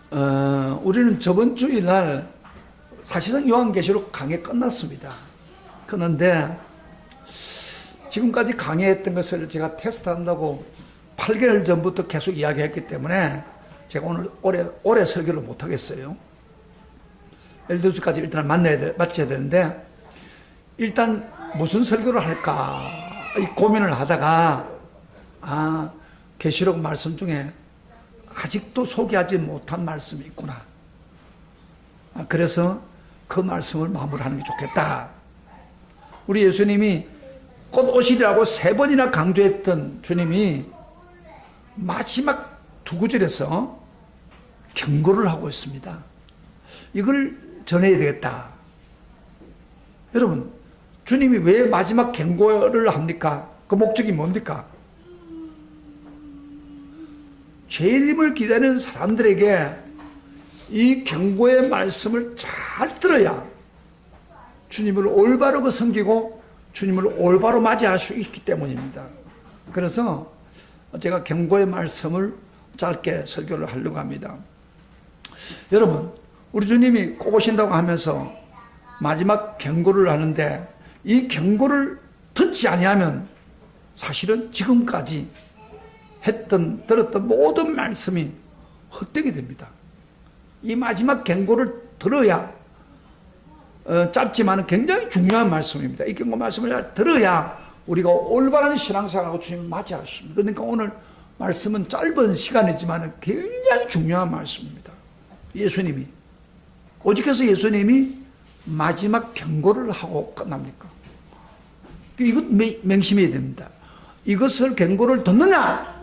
우리는 저번 주일날 사실상 요한계시록 강의 끝났습니다. 그런데 지금까지 강의했던 것을 제가 테스트한다고 8개월 전부터 계속 이야기했기 때문에 제가 오늘 오래 설교를 못하겠어요. 12시까지 일단 마쳐야 되는데, 일단 무슨 설교를 할까 이 고민을 하다가 계시록 말씀 중에 아직도 소개하지 못한 말씀이 있구나. 그래서 그 말씀을 마무리하는 게 좋겠다. 우리 예수님이 곧 오시리라고 3번이나 강조했던 주님이 마지막 2구절에서 경고를 하고 있습니다. 이걸 전해야 되겠다. 여러분, 주님이 왜 마지막 경고를 합니까? 그 목적이 뭡니까? 재림을 기다리는 사람들에게 이 경고의 말씀을 잘 들어야 주님을 올바르게 섬기고 주님을 올바로 맞이할 수 있기 때문입니다. 그래서 제가 경고의 말씀을 짧게 설교를 하려고 합니다. 여러분, 우리 주님이 꼭 오신다고 하면서 마지막 경고를 하는데, 이 경고를 듣지 아니하면 사실은 지금까지 들었던 모든 말씀이 헛되게 됩니다. 이 마지막 경고를 들어야, 짧지만 굉장히 중요한 말씀입니다. 이 경고 말씀을 잘 들어야 우리가 올바른 신앙생활하고 주님을 맞이할 수 있습니다. 그러니까 오늘 말씀은 짧은 시간이지만 굉장히 중요한 말씀입니다. 예수님이, 오직해서 예수님이 마지막 경고를 하고 끝납니까? 이것 맹심해야 됩니다. 이것을 경고를 듣느냐,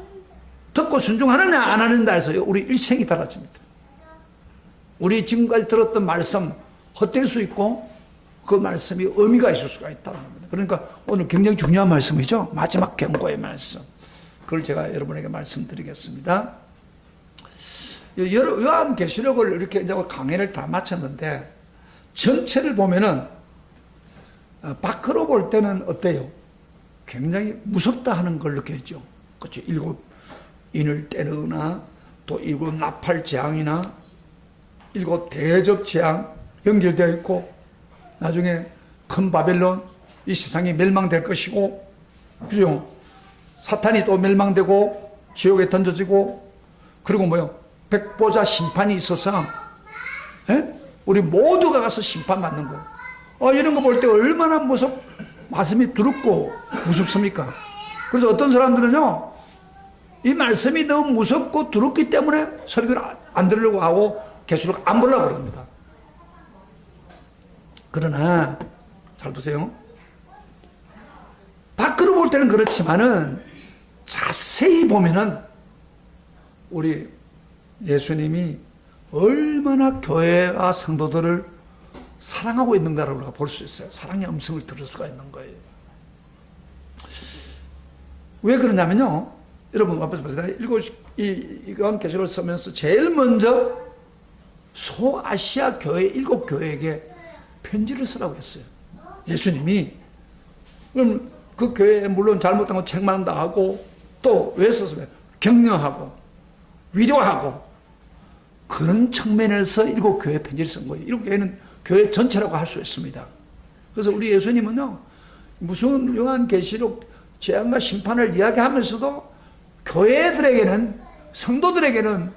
듣고 순종하느냐 안 하느냐 해서 우리 일생이 달라집니다. 우리 지금까지 들었던 말씀 헛될 수 있고 그 말씀이 의미가 있을 수가 있다는 겁니다. 그러니까 오늘 굉장히 중요한 말씀이죠. 마지막 경고의 말씀. 그걸 제가 여러분에게 말씀드리겠습니다. 요한계시록을 이렇게 이제 강의를 다 마쳤는데, 전체를 보면은 밖으로 볼 때는 어때요? 굉장히 무섭다 하는 걸 느껴지죠. 그렇죠. 7인을 때르거나 또 7 나팔 재앙이나 7 대접 재앙 연결되어 있고, 나중에 큰 바벨론, 이 세상이 멸망될 것이고, 그죠? 사탄이 또 멸망되고 지옥에 던져지고, 그리고 뭐요? 백보자 심판이 있어서 우리 모두가 가서 심판받는 거. 이런 거 볼 때 얼마나 가슴이 두렵고 무섭습니까? 그래서 어떤 사람들은요, 이 말씀이 너무 무섭고 두렵기 때문에 설교를 안 들으려고 하고 계시록 안 보려고 그럽니다. 그러나 잘 보세요. 밖으로 볼 때는 그렇지만은 자세히 보면은 우리 예수님이 얼마나 교회와 성도들을 사랑하고 있는가를 우리가 볼 수 있어요. 사랑의 음성을 들을 수가 있는 거예요. 왜 그러냐면요, 여러분 앞에서 보세요. 요한계시록을 쓰면서 제일 먼저 소아시아 교회 7교회에게 편지를 쓰라고 했어요. 예수님이. 그럼 그 교회에 물론 잘못한 거 책망도 하고, 또 왜 썼으면 격려하고 위로하고, 그런 측면에서 7교회에 편지를 쓴 거예요. 7교회는 교회 전체라고 할 수 있습니다. 그래서 우리 예수님은요, 무슨 요한계시록 재앙과 심판을 이야기하면서도 교회들에게는, 성도들에게는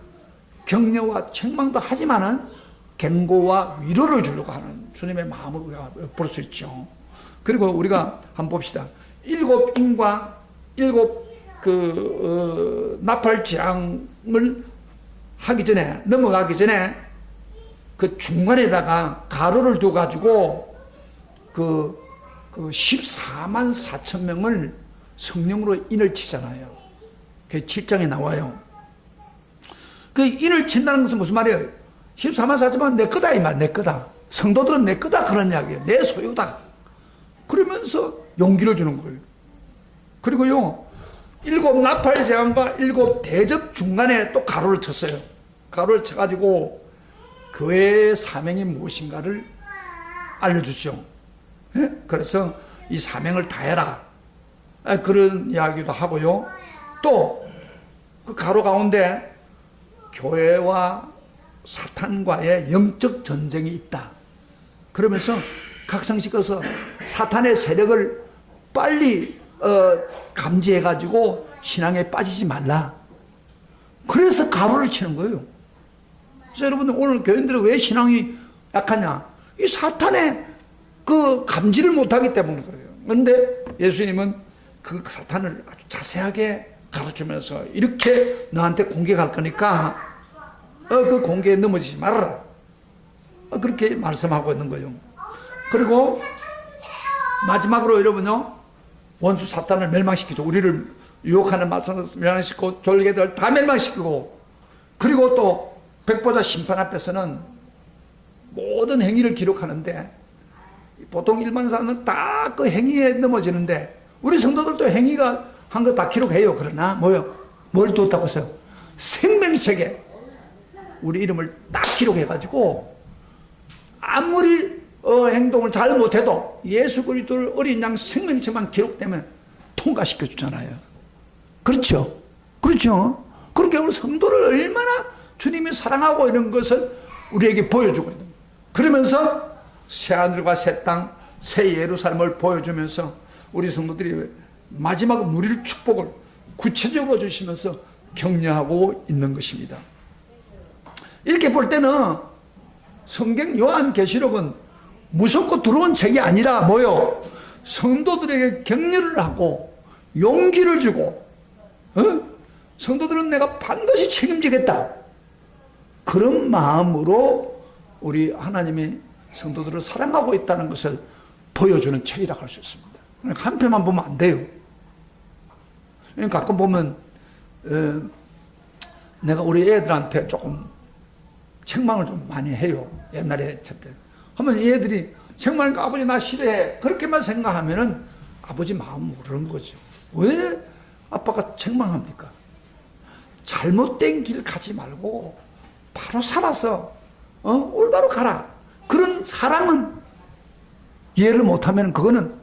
격려와 책망도 하지만은 경고와 위로를 주려고 하는 주님의 마음을 우리가 볼 수 있죠. 그리고 우리가 한번 봅시다. 7인과 7 나팔 재앙을 하기 전에, 넘어가기 전에 그 중간에다가 가로를 둬가지고 그 14만 4천 명을 성령으로 인을 치잖아요. 그 7장에 나와요. 그 인을 친다는 것은 무슨 말이에요? 14만 4천만 내 거다 이 말, 내 거다. 성도들은 내 거다 그런 이야기예요. 내 소유다. 그러면서 용기를 주는 거예요. 그리고요, 7 나팔 재앙과 7 대접 중간에 또 가로를 쳤어요. 가로를 쳐가지고 교회의 사명이 무엇인가를 알려주죠. 예? 그래서 이 사명을 다해라, 그런 이야기도 하고요. 또 그 가로 가운데 교회와 사탄과의 영적 전쟁이 있다. 그러면서 각성시켜서 사탄의 세력을 빨리 감지해가지고 신앙에 빠지지 말라. 그래서 가로를 치는 거예요. 그래서 여러분 오늘 교인들은 왜 신앙이 약하냐? 이 사탄의 그 감지를 못하기 때문에 그래요. 그런데 예수님은 그 사탄을 아주 자세하게 가르치면서 이렇게 너한테 공격할 거니까 그 공격에 넘어지지 말아라. 그렇게 말씀하고 있는 거예요. 그리고 마지막으로 여러분요, 원수 사탄을 멸망시키죠. 우리를 유혹하는 마찬가지로 멸망시키고 졸개들 다 멸망시키고, 그리고 또 백보자 심판 앞에서는 모든 행위를 기록하는데 보통 일반사는 다 그 행위에 넘어지는데 우리 성도들도 행위가 한 거 다 기록해요. 그러나 뭐요? 뭘 두었다고 하세요? 생명책에 우리 이름을 딱 기록해가지고 아무리 행동을 잘 못해도 예수 그리스도를 어린 양 생명책만 기록되면 통과시켜 주잖아요. 그렇죠? 그렇죠? 그렇게 우리 성도를 얼마나 주님이 사랑하고 이런 것을 우리에게 보여주고 있는 거예요. 그러면서 새하늘과 새 땅, 새 예루살렘을 보여주면서 우리 성도들이 마지막 누릴 축복을 구체적으로 주시면서 격려하고 있는 것입니다. 이렇게 볼 때는 성경 요한계시록은 무섭고 두려운 책이 아니라 뭐요? 성도들에게 격려를 하고 용기를 주고, 성도들은 내가 반드시 책임지겠다, 그런 마음으로 우리 하나님이 성도들을 사랑하고 있다는 것을 보여주는 책이라고 할 수 있습니다. 그러니까 한 편만 보면 안 돼요. 가끔 보면 내가 우리 애들한테 조금 책망을 좀 많이 해요. 옛날에 때 하면 얘들이 책망하니까 아버지 나 싫어해, 그렇게만 생각하면은 아버지 마음 모르는 거죠. 왜 아빠가 책망합니까? 잘못된 길 가지 말고 바로 살아서 올바로 가라. 그런 사랑은 이해를 못하면 그거는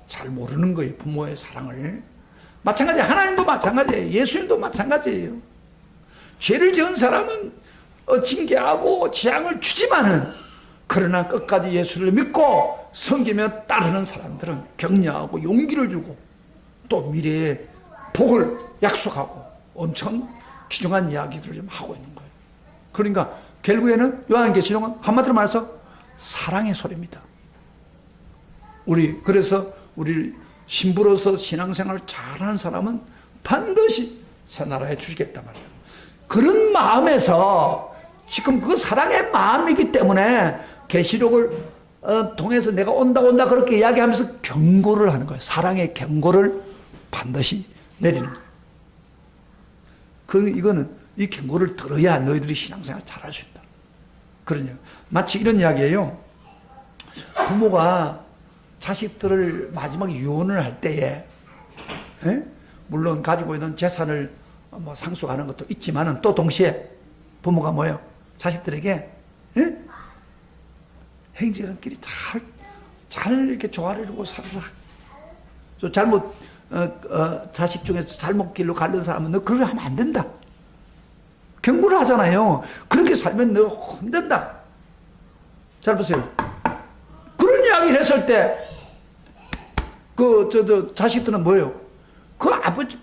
잘 모르는 거예요. 부모의 사랑을. 마찬가지, 하나님도 마찬가지예요. 예수님도 마찬가지예요. 죄를 지은 사람은 징계하고 재앙을 주지만은, 그러나 끝까지 예수를 믿고 섬기며 따르는 사람들은 격려하고 용기를 주고 또 미래의 복을 약속하고 엄청 귀중한 이야기들을 좀 하고 있는 거예요. 그러니까 결국에는 요한계시록은 한마디로 말해서 사랑의 소리입니다. 그래서 우리 신부로서 신앙생활을 잘하는 사람은 반드시 새 나라에 주시겠단 말이에요. 그런 마음에서 지금 그 사랑의 마음이기 때문에 계시록을 통해서 내가 온다 그렇게 이야기하면서 경고를 하는 거예요. 사랑의 경고를 반드시 내리는 거예요. 이거는 이 경고를 들어야 너희들이 신앙생활 잘할 수 있다. 그러냐. 마치 이런 이야기예요. 부모가 자식들을 마지막 유언을 할 때에, 물론 가지고 있는 재산을 상속하는 것도 있지만은 또 동시에 부모가 뭐예요? 자식들에게 행진길이 잘 이렇게 조화를 이루고 살아라. 잘못 자식 중에서 잘못 길로 가는 사람은 너 그걸 하면 안 된다. 경고를 하잖아요. 그렇게 살면 너 힘든다. 잘 보세요. 그런 이야기를 했을 때 자식들은 뭐예요?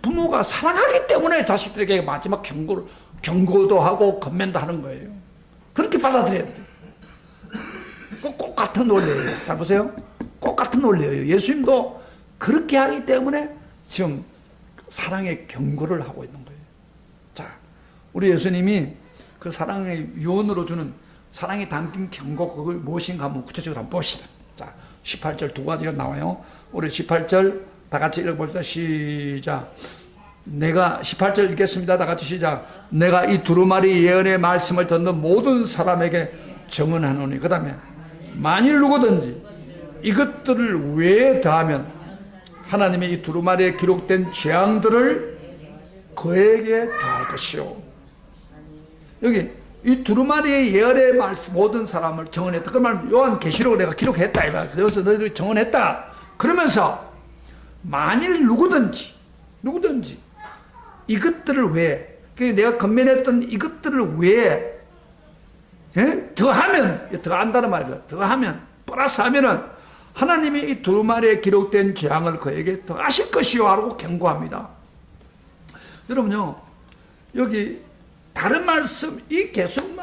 부모가 사랑하기 때문에 자식들에게 마지막 경고도 하고 건면도 하는 거예요. 그렇게 받아들여야 돼요. 꼭 같은 논리예요. 잘 보세요. 꼭 같은 논리예요. 예수님도 그렇게 하기 때문에 지금 사랑의 경고를 하고 있는 거예요. 자, 우리 예수님이 그 사랑의 유언으로 주는 사랑이 담긴 경고, 그걸 무엇인가 한번 구체적으로 한번 봅시다. 자, 18절 두 가지가 나와요. 우리 18절 다 같이 읽어봅시다. 시작. 18절 읽겠습니다. 다 같이 시작. 내가 이 두루마리 예언의 말씀을 듣는 모든 사람에게 정언하노니. 그 다음에 만일 누구든지 이것들을 외에 더하면 하나님의 이 두루마리에 기록된 재앙들을 그에게 더할 것이요. 여기 이 두루마리의 예언의 말씀 모든 사람을 정언했다. 그 말 요한계시록을 내가 기록했다. 그래서 너희들이 정언했다. 그러면서 만일 누구든지 이것들을 외에, 내가 건면했던 이것들을 외에 예? 더하면, 더한다는 말이에요. 더하면, 플러스 하면은 하나님이 이 두루마리에 기록된 재앙을 그에게 더하실 것이요 하고 경고합니다. 여러분요, 여기 다른 말씀, 이 계시록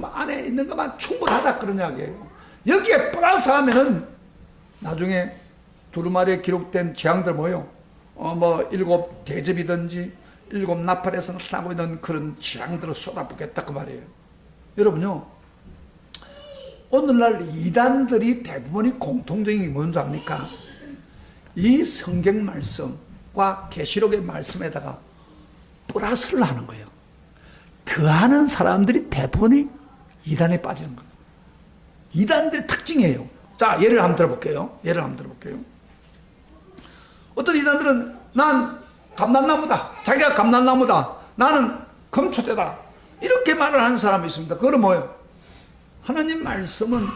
안에 있는 것만 충분하다 그런 이야기예요. 여기에 플러스 하면은 나중에 두루마리에 기록된 재앙들 뭐예요? 뭐 7 대접이든지 7 나팔에서 나타나고 있는 그런 재앙들을 쏟아붓겠다 그 말이에요. 여러분요, 오늘날 이단들이 대부분이 공통적인 게 뭔지 압니까? 이 성경 말씀과 계시록의 말씀에다가 플러스를 하는 거예요. 더하는 사람들이 대부분이 이단에 빠지는 거예요. 이단들의 특징이에요. 자, 예를 한번 들어볼게요. 어떤 이단들은 난 감람나무다. 자기가 감람나무다. 나는 금초대다. 이렇게 말을 하는 사람이 있습니다. 그건 뭐예요? 하나님 말씀은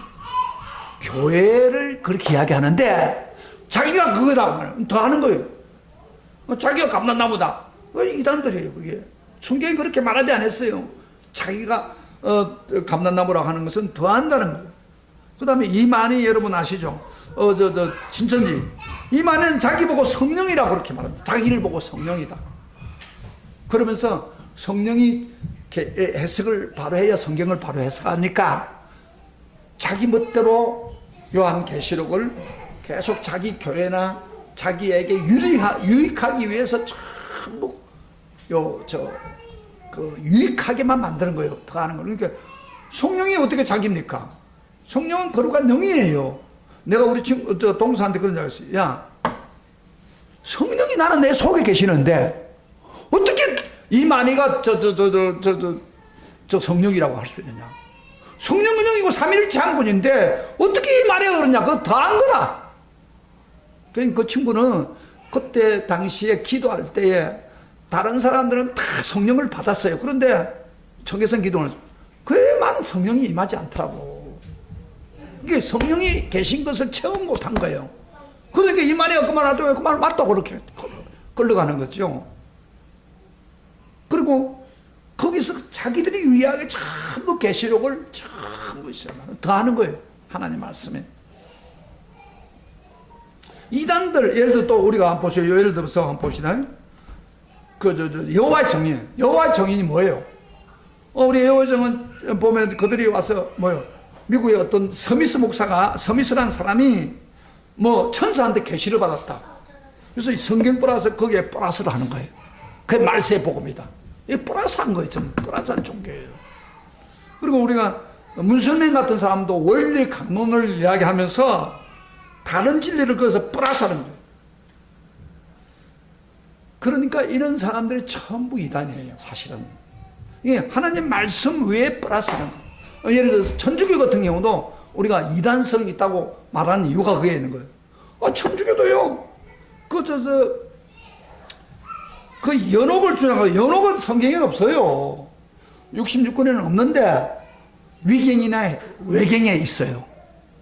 교회를 그렇게 이야기하는데 자기가 그거라고 말해요. 더 하는 거예요. 자기가 감람나무다. 이단들이에요. 그게 성경이 그렇게 말하지 않았어요. 자기가 감람나무라고 하는 것은 더 한다는 거예요. 그 다음에 이만희 여러분 아시죠? 신천지 이만희는 자기 보고 성령이라고 그렇게 말합니다. 자기를 보고 성령이다. 그러면서 성령이 해석을 바로 해야 성경을 바로 해석하니까 자기 멋대로 요한계시록을 계속 자기 교회나 자기에게 유익하기 위해서 전부 유익하게만 만드는 거예요. 더 하는 거예요. 그러니까 성령이 어떻게 자기입니까? 성령은 거룩한 영이에요. 내가 우리 친구 동사한테 그런 줄 알았어요. 야, 성령이 나는 내 속에 계시는데 어떻게 이 만이가 저 성령이라고 할 수 있느냐? 성령은 영이고 삼위일체 한 분인데 어떻게 이 말에 그러냐? 그거 더한 거다. 그러니까 그 친구는 그때 당시에 기도할 때에 다른 사람들은 다 성령을 받았어요. 그런데 청계선 기도는 그에 많은 성령이 임하지 않더라고. 이게 성령이 계신 것을 체험 못한 거예요. 그러니까 이 말이 그만하죠. 그 말 맞다고 그렇게 끌려가는 거죠. 그리고 거기서 자기들이 유리하게 전부 계시록을 전부 더하는 거예요. 하나님 말씀에. 이단들 예를 들어 또 우리가 한번 보세요. 예를 들어서 한번 봅시다. 여호와의 정인. 여호와의 정인이 뭐예요? 우리 여호와의 정인 보면 그들이 와서 뭐예요? 미국의 어떤 서미스라는 사람이 뭐 천사한테 계시를 받았다. 그래서 이 성경 플러스 거기에 플러스를 하는 거예요. 그게 말세의 복음이다. 이게 플러스 한 거예요. 좀 플러스한 종교예요. 그리고 우리가 문설명 같은 사람도 원리 강론을 이야기하면서 다른 진리를 그어서 플러스 하는 거예요. 그러니까 이런 사람들이 전부 이단이에요. 사실은. 이게 하나님 말씀 외에 플러스 하는 거예요. 예를 들어서 천주교 같은 경우도 우리가 이단성이 있다고 말하는 이유가 그게 있는 거예요. 천주교도요. 그 연옥을 주장하고 연옥은 성경에 없어요. 66권에는 없는데 위경이나 외경에 있어요.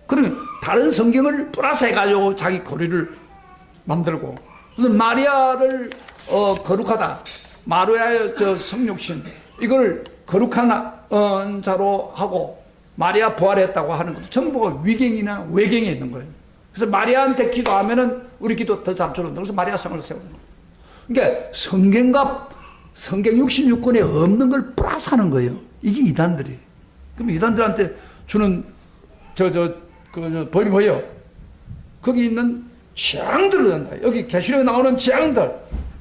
그러면 다른 성경을 플러스 해가지고 자기 고리를 만들고 마리아를 거룩하다. 마리아의 성육신 이걸 거룩한 자로 하고 마리아 부활했다고 하는 것도 전부 위경이나 외경에 있는 거예요. 그래서 마리아한테 기도하면은 우리 기도 더 잘 들어온다. 그래서 마리아 성을 세우는 거예요. 그러니까 성경 66권에 없는 걸 플러스 하는 거예요. 이게 이단들이. 그럼 이단들한테 주는 벌이 뭐예요? 거기 있는 재앙들을 한다. 여기 계시록에 나오는 재앙들,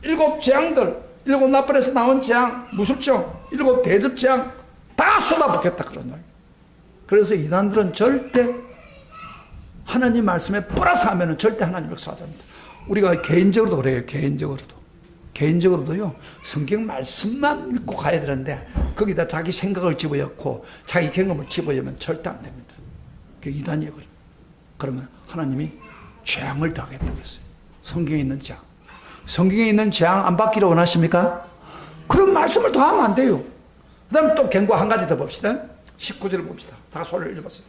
7 재앙들, 7 나팔에서 나온 재앙, 무섭죠? 7 대접 재앙 다 쏟아붓겠다 그런 거예요. 그래서 이단들은 절대 하나님 말씀에 플러스 하면은 절대 하나님 역사하지 않는다. 우리가 개인적으로도 그래요. 개인적으로도요. 성경 말씀만 믿고 가야 되는데 거기다 자기 생각을 집어넣고 자기 경험을 집어넣으면 절대 안 됩니다. 그게 이단이에요. 그러면 하나님이 재앙을 당하겠다고 했어요. 성경에 있는 재앙. 성경에 있는 재앙 안 받기를 원하십니까? 그런 말씀을 더 하면 안 돼요. 그 다음에 또 경고 한 가지 더 봅시다. 19절을 봅시다. 다 소리를 읽어봤어요.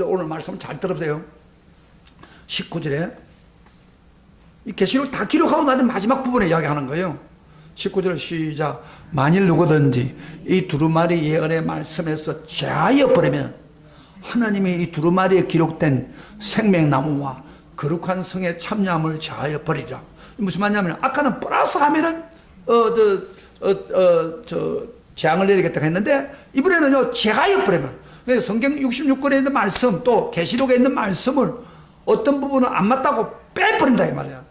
오늘 말씀을 잘 들어보세요. 19절에 이 계시록을 다 기록하고 나서 마지막 부분에 이야기하는 거예요. 19절 시작. 만일 누구든지 이 두루마리 예언의 말씀에서 제하여 버리면 하나님이 이 두루마리에 기록된 생명나무와 거룩한 성의 참여함을 제하여 버리라. 무슨 말이냐면 아까는 플러스 하면은 재앙을 내리겠다고 했는데 이번에는요 제하여 버리면, 성경 66권에 있는 말씀 또 계시록에 있는 말씀을 어떤 부분은 안 맞다고 빼버린다 이 말이야.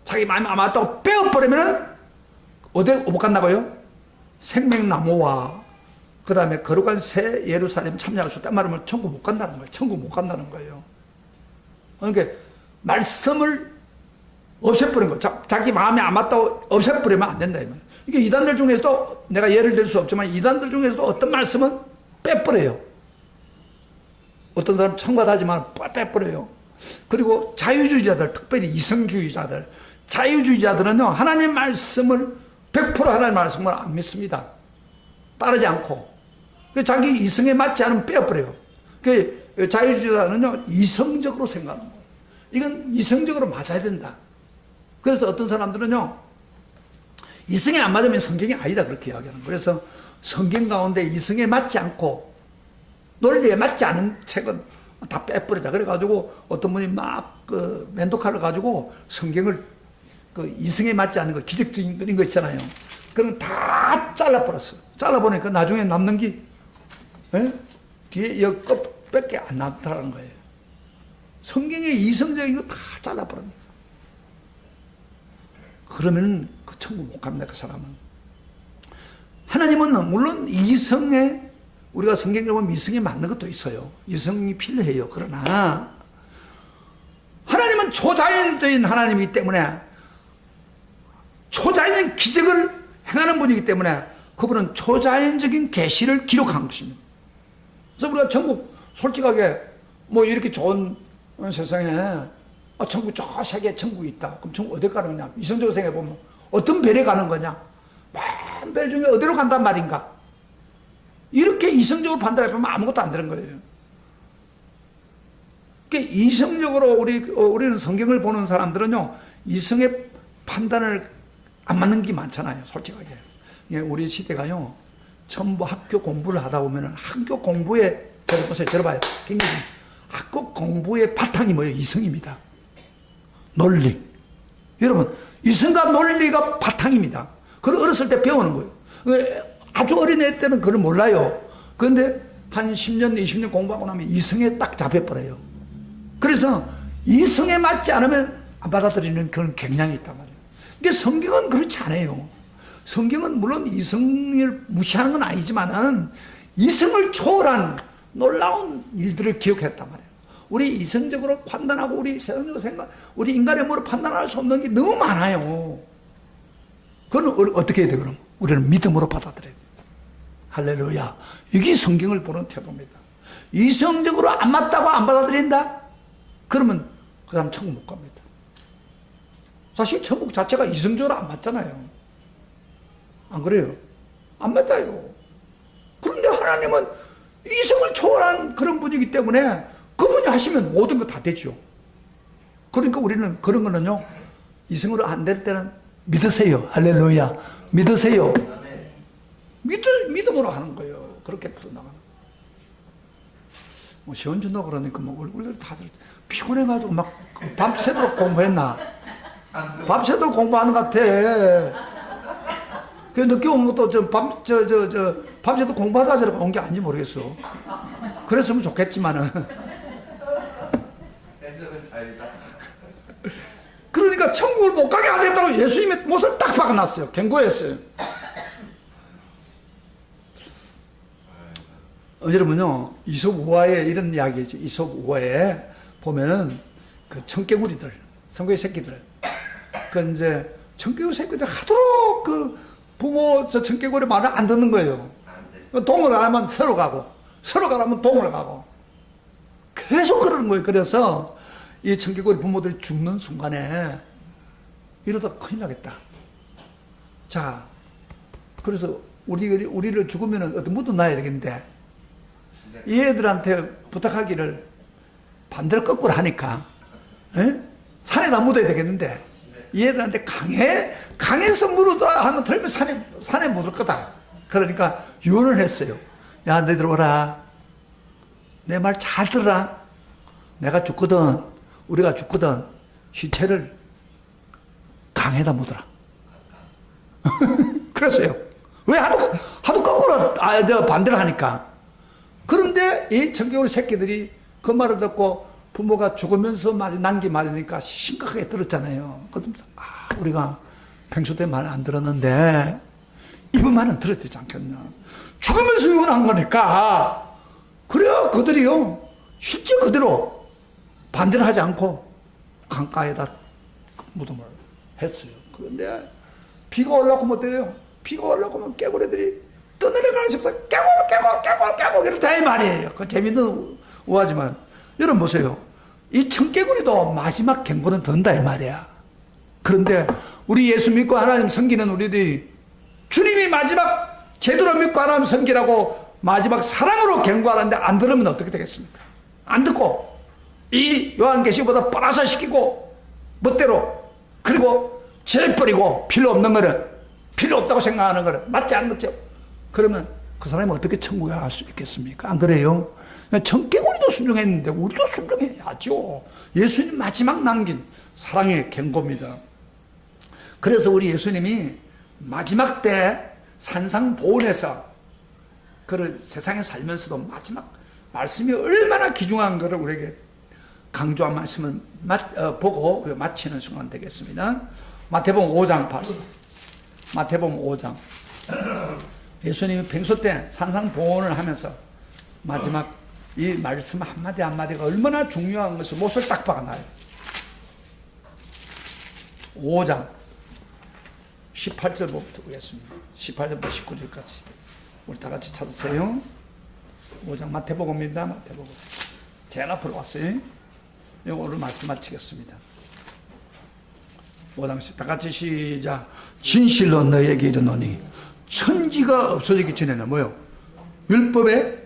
자기 마음이 안 맞다고 빼버리면은 어디 못 간다고요? 생명나무와 그 다음에 거룩한 새 예루살렘 참여할 수 있단 말이면 천국 못 간다는 거예요. 천국 못 간다는 거예요. 그러니까 말씀을 없애버린 거. 자기 마음에 안 맞다고 없애버리면 안 된다 이 말이에요. 이게 이단들 중에서도 내가 예를 들 수 없지만 이단들 중에서도 어떤 말씀은 빼버려요. 어떤 사람 청받하지만 빼버려요. 그리고 자유주의자들, 특별히 이성주의자들, 자유주의자들은요 하나님 말씀을 100% 하나님 말씀을 안 믿습니다. 따르지 않고 자기 이성에 맞지 않으면 빼버려요. 자유주의자는요 이성적으로 생각하는 거예요. 이건 이성적으로 맞아야 된다. 그래서 어떤 사람들은요 이성에 안 맞으면 성경이 아니다 그렇게 이야기하는 거예요. 그래서 성경 가운데 이성에 맞지 않고 논리에 맞지 않은 책은 다 빼버리자. 그래가지고 어떤 분이 막 맨도칼을 가지고 성경을 이성에 맞지 않은 거 기적적인 거 있잖아요. 그럼 다 잘라버렸어요. 잘라보니까 나중에 남는 게 뒤에 이 끝밖에 안 남다는 거예요. 성경의 이성적인 거 다 잘라버립니다. 그러면 그 천국 못 갑니다. 그 사람은. 하나님은 물론 이성에 우리가 성경을 보면 이성에 맞는 것도 있어요. 이성이 필요해요. 그러나 하나님은 초자연적인 하나님이기 때문에 초자연적인 기적을 행하는 분이기 때문에 그분은 초자연적인 계시를 기록한 것입니다. 그래서 우리가 천국 솔직하게 뭐 이렇게 좋은 세상에 천국 저 세계에 천국이 있다. 그럼 천국 어디 가는 거냐? 이성적으로 생각해 보면 어떤 별에 가는 거냐? 많은 별 중에 어디로 간단 말인가? 이렇게 이성적으로 판단해 보면 아무것도 안 되는 거예요. 그러니까 이성적으로 우리는 성경을 보는 사람들은요 이성의 판단을 안 맞는 게 많잖아요. 솔직하게. 우리 시대가요 전부 학교 공부를 하다 보면은 학교 공부에 들어보세요. 들어봐요. 굉장히 학교 공부의 바탕이 뭐예요? 이성입니다. 논리. 여러분 이성과 논리가 바탕입니다. 그걸 어렸을 때 배우는 거예요. 아주 어린 애 때는 그걸 몰라요. 그런데 한 10년, 20년 공부하고 나면 이성에 딱 잡혀버려요. 그래서 이성에 맞지 않으면 안 받아들이는 그런 경향이 있단 말이에요. 근데 성경은 그렇지 않아요. 성경은 물론 이성을 무시하는 건 아니지만은 이성을 초월한 놀라운 일들을 기록했단 말이에요. 우리 이성적으로 판단하고 우리 세상적으로 생각, 우리 인간의 뭐로 판단할 수 없는 게 너무 많아요. 그건 어떻게 해야 돼, 그럼? 우리는 믿음으로 받아들여야 돼. 할렐루야. 이게 성경을 보는 태도입니다. 이성적으로 안 맞다고 안 받아들인다? 그러면 그 사람 천국 못 갑니다. 사실 천국 자체가 이성적으로 안 맞잖아요. 안 그래요? 안 맞아요. 그런데 하나님은 이성을 초월한 그런 분이기 때문에 그분이 하시면 모든 거 다 되죠. 그러니까 우리는 그런 거는요, 이성으로 안 될 때는 믿으세요. 할렐루야. 믿으세요. 믿음으로 하는 거예요. 그렇게 풀어나가는. 뭐, 시원 준다고 그러니까 뭐, 얼굴들이 다들 피곤해가지고 막 밤새도록 공부했나? 밤새도록 공부하는 것 같아. 그 늦게 온 것도 밤새도록 공부하다 저렇게 온 게 아닌지 모르겠어. 그랬으면 좋겠지만은. 그러니까 천국을 못 가게 하겠다고 예수님의 못을 딱 박아놨어요. 경고했어요. 여러분요, 이솝 우화에 이런 이야기죠. 이솝 우화에 보면은 그 청개구리들, 성교의 새끼들, 그 이제 청개구리 새끼들 하도록 그 부모 저 청개구리 말을 안 듣는 거예요. 동을 가면 서로 가고, 서로 가라면 동을 가고, 계속 그러는 거예요. 그래서 이 청개구리 부모들이 죽는 순간에 이러다 큰일 나겠다. 자, 그래서 우리를 죽으면 어떤 묻어놔야 되겠는데, 이 애들한테 부탁하기를 반대로 거꾸로 하니까, 산에다 묻어야 되겠는데, 이해를 하는데 강에서 물어다 하면 들으면 산에 묻을 거다. 그러니까 유언을 했어요. 야, 너희들 오라. 내 말 잘 들어라. 내가 죽거든, 우리가 죽거든, 시체를 강에다 묻어라. 그랬어요. 왜? 하도 거꾸로 반대를 하니까. 그런데 이 청개구리 새끼들이 그 말을 듣고 부모가 죽으면서 남긴 말이니까 심각하게 들었잖아요. 그러면서 우리가 평소 때 말 안 들었는데 이번 말은 들어야 되지 않겠나. 죽으면서 유언한 거니까. 그래야 그들이요, 실제 그대로 반대를 하지 않고 강가에다 무덤을 했어요. 그런데 비가 올라오고 뭐 어때요? 비가 올라오고 면 깨구리들이 떠내려가는 싶어서 깨고 이렇다 이 말이에요. 그 재밌는 우화지만 여러분 보세요. 이 청개구리도 마지막 경고는 든다 이 말이야. 그런데 우리 예수 믿고 하나님 섬기는 우리들이 주님이 마지막 제대로 믿고 하나님 섬기라고 마지막 사랑으로 경고하는데 안 들으면 어떻게 되겠습니까? 안 듣고 이 요한계시보다 빨아서 시키고 멋대로, 그리고 제버리고 필요 없는 거는, 필요 없다고 생각하는 거는, 맞지 않은 거죠. 그러면 그 사람이 어떻게 천국에 갈 수 있겠습니까? 안 그래요? 청개구리도 순종했는데 우리도 순종해야죠. 예수님 마지막 남긴 사랑의 경고입니다. 그래서 우리 예수님이 마지막 때 산상보훈에서 그런 세상에 살면서도 마지막 말씀이 얼마나 귀중한 것을 우리에게 강조한 말씀을 보고 우리가 마치는 순간 되겠습니다. 마태복음 5장 봤습니다. 마태복음 5장. 예수님이 평소 때 산상보훈을 하면서 마지막 이 말씀 한마디 한마디가 얼마나 중요한 것을 못을 딱 박아놔요. 5장 18절부터 보겠습니다. 18절부터 19절까지 우리 다 같이 찾으세요. 5장 마태복음입니다. 마태복음. 제가 앞으로 왔어요. 오늘 말씀 마치겠습니다. 5장 다 같이 시작. 진실로 너에게 이르노니 천지가 없어지기 전에는 뭐요? 율법의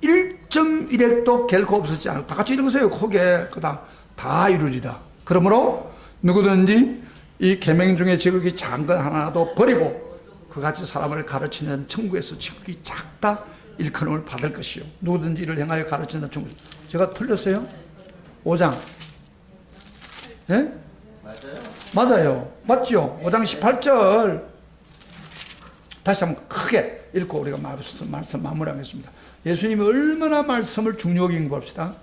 1.1획도 결코 없어지지 않고, 다 같이 읽으세요. 크게. 그다음 다 이루리라. 그러므로 누구든지 이 계명 중에 지극히 작은 것 하나도 버리고 그같이 사람을 가르치는 천국에서 지극히 작다 일컬음을 받을 것이요. 누구든지 이를 행하여 가르치는 천국. 제가 틀렸어요? 5장. 예? 맞아요. 맞죠? 5장 18절. 다시 한번 크게 읽고 우리가 말씀 마무리하겠습니다. 예수님이 얼마나 말씀을 중요하게 읽는 거 봅시다.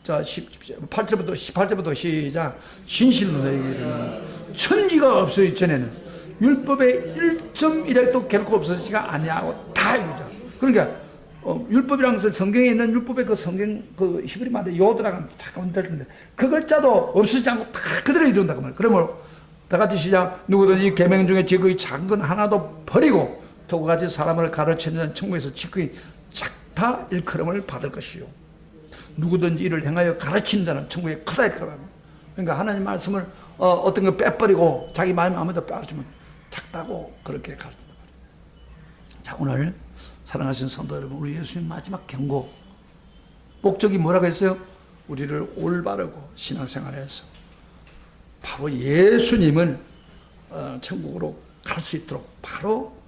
자, 18절부터 시작. 진실로 너에게 이르노니 천지가 없어지기 전에는 율법의 1.1획도 결코 없어지지가 아니하고 다 이루자. 그러니까 율법이라는 것은 성경에 있는 율법의 그 성경 그 히브리 말에 요드라는 잠깐 들는데 그 글자도 없어지지 않고 다 그대로 이룬다 그 말. 그러면 다 같이 시작. 누구든지 계명 중에 지극히 작은 건 하나도 버리고 그같이 사람을 가르치는 천국에서 지극히 작다 일컬음을 받을 것이요. 누구든지 이를 행하여 가르치는 자는 천국에 크다 일컬음합니다. 그러니까 하나님 말씀을 어떤 걸 빼버리고 자기 마음에 아무데도 빼주면 작다고 그렇게 가르친단 말이에요. 자, 오늘 사랑하시는 성도 여러분, 우리 예수님 마지막 경고 목적이 뭐라고 했어요? 우리를 올바르고 신앙생활에서 바로 예수님을 천국으로 갈 수 있도록 바로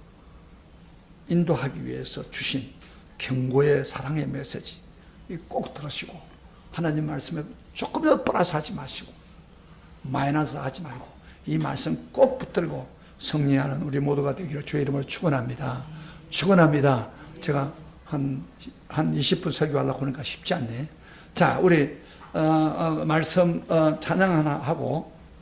인도하기 위해서 주신 경고의 사랑의 메시지 꼭 들으시고 하나님 말씀에 조금이라도 플러스 하지 마시고 마이너스 하지 말고 이 말씀 꼭 붙들고 승리하는 우리 모두가 되기를 주의 이름으로 축원합니다. 축원합니다. 제가 한 20분 설교하려고 하니까 쉽지 않네. 자, 우리 말씀 찬양 하나 하고